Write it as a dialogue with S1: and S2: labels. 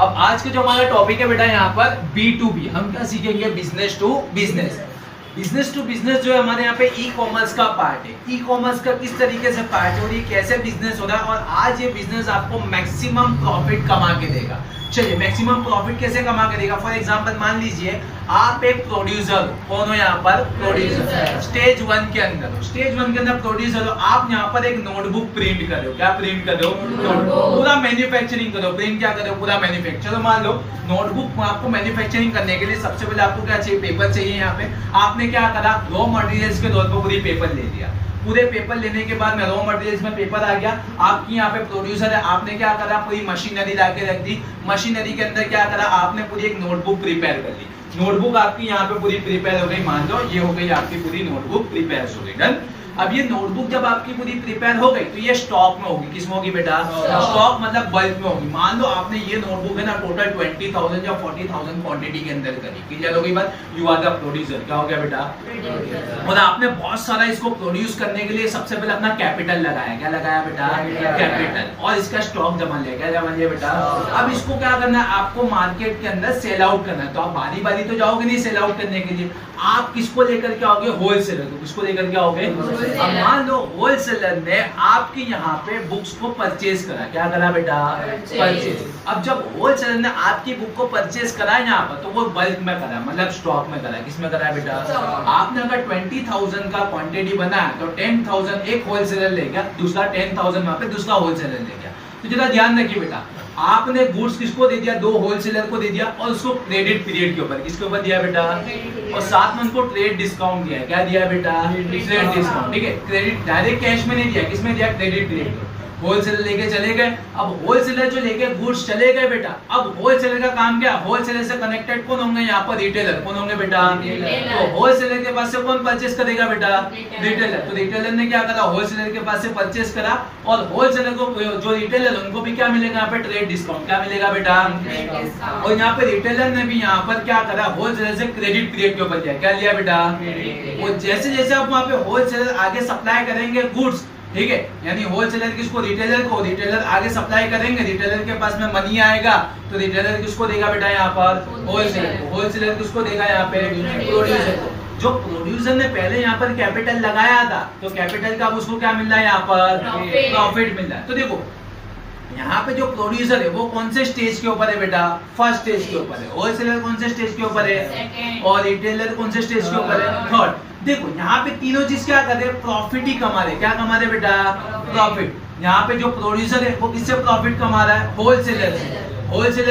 S1: अब आज के जो हमारा टॉपिक है बेटा यहाँ पर B2B, हम क्या सीखेंगे? Business to business. Business to business जो है हमारे यहाँ पे ई कॉमर्स का पार्ट है। ई कॉमर्स का किस तरीके से पार्ट है और ये कैसे बिजनेस हो रहा है और आज ये बिजनेस आपको मैक्सिमम प्रॉफिट कमा के देगा। चलिए, मैक्सिमम प्रॉफिट कैसे कमा के देगा? फॉर एग्जांपल मान लीजिए आप एक प्रोड्यूसर हो। कौन हो यहाँ पर? प्रोड्यूसर। स्टेज 1 के अंदर हो। स्टेज 1 के अंदर प्रोड्यूसर हो। आप यहाँ पर एक नोटबुक प्रिंट कर रहे हो। क्या प्रिंट कर रहे हो? नोटबुक। पूरा मैन्युफैक्चरिंग करो। प्रिंट क्या कर रहे हो? पूरा मैन्युफैक्चर। चलो मान लो नोटबुक आपको मैन्युफैक्चरिंग करने के लिए सबसे पहले आपको क्या चाहिए? पेपर चाहिए। यहाँ पे आपने क्या करा? रॉ मटेरियल्स के तौर पर पूरी पेपर ले लिया। पूरे पेपर लेने के बाद में रॉ मटेरियल्स में पेपर आ गया। आपकी यहाँ पे प्रोड्यूसर है, आपने क्या करा? पूरी मशीनरी लाके रख दी। मशीनरी के अंदर क्या करा? आपने पूरी एक नोटबुक प्रिपेयर कर ली। नोटबुक आपकी यहाँ पे पूरी प्रिपेयर हो गई। मान लो ये हो गई आपकी पूरी नोटबुक प्रिपेयर हो गई। डन। अब ये नोटबुक जब आपकी पूरी प्रिपेयर हो गई तो ये स्टॉक में होगी। किस में होगी बेटा? स्टॉक मतलब बल्क में होगी। मान लो आपने ये नोटबुक है ना टोटल 20,000 या 40,000 क्वांटिटी के अंदर करी। क्लियर हो गई बात? You are the producer. क्या हो गया बेटा? और आपने बहुत सारा इसको प्रोड्यूस करने के लिए सबसे पहले अपना कैपिटल लगाया। क्या लगाया बेटा? कैपिटल। और इसका स्टॉक जमा लिया। क्या जमा लिया बेटा? अब इसको क्या करना है? आपको मार्केट के अंदर सेल आउट करना है। तो आप बारी बारी तो जाओगे नहीं सेल आउट करने के लिए। आप किसको लेकर के आओगे? होलसेलर को। किसको लेकर के आओगे? अब मान लो होलसेलर ने आपके यहाँ पे बुक्स को परचेज करा। क्या करा बेटा? परचेज। अब जब होलसेलर ने आपकी बुक को परचेज करा यहाँ पर तो वो बल्क में करा, मतलब स्टॉक में करा। किस में करा बेटा? आपने अगर 20,000 का क्वांटिटी बनाया तो 10,000 एक होलसेलर ले गया, दूसरा 10,000 वहां पे दूसरा होलसेलर ले गया। तो जरा ध्यान रखिए बेटा, आपने गुड्स किसको दे दिया? 2 होलसेलर को दे दिया और उसको क्रेडिट पीरियड के ऊपर। किसके ऊपर दिया बेटा? और साथ में उनको ट्रेड डिस्काउंट दिया। क्या दिया बेटा? Trade discount. ठीक है, क्रेडिट डायरेक्ट कैश में नहीं दिया। किसमें दिया? Credit period. होलसेलर लेके चले गए। अब होलसेलर जो लेके गुड्स चले गए बेटा, अब होलसेलर का काम क्या? होलसेलर से कनेक्टेड कौन होंगे यहाँ पर? रिटेलर। कौन होंगे बेटा? तो होलसेलर के पास से कौन परचेस करेगा बेटा? रिटेलर। तो रिटेलर ने क्या करा? होलसेलर के पास से परचेस करा और होलसेलर को जो रिटेलर उनको भी क्या मिलेगा यहाँ पे? Trade discount. क्या मिलेगा बेटा? और यहाँ पे रिटेलर ने भी यहाँ पर क्या करा? होलसेलर से क्रेडिट पीरियड के ऊपर दिया। क्या लिया बेटा? और जैसे जैसे आप वहाँ पे होलसेलर आगे सप्लाई करेंगे गुड्स, ठीक है, यानी होलसेलर किसको? रिटेलर को। रिटेलर आगे सप्लाई करेंगे, रिटेलर के पास में मनी आएगा तो रिटेलर किसको देगा बेटा? यहाँ पर होलसेलर को। होलसेलर किसको देगा यहाँ पे? प्रोड्यूसर को। जो प्रोड्यूसर ने पहले यहाँ पर कैपिटल लगाया था तो कैपिटल का उसको क्या मिल रहा है? यहाँ पर प्रॉफिट मिल रहा है। तो देखो यहाँ पे जो प्रोड्यूसर है वो कौन से स्टेज के ऊपर है बेटा? फर्स्ट स्टेज के ऊपर है। होलसेलर कौन से स्टेज के ऊपर है? और रिटेलर कौन से स्टेज के ऊपर है? थर्ड। देखो यहाँ पे तीनों चीज क्या कर रहे हैं? प्रॉफिट ही कमा रहे। क्या कमा रहे बेटा? प्रॉफिट। यहाँ पे जो प्रोड्यूसर है वो किससे प्रॉफिट कमा रहा है? होलसेलर से। होलसेलर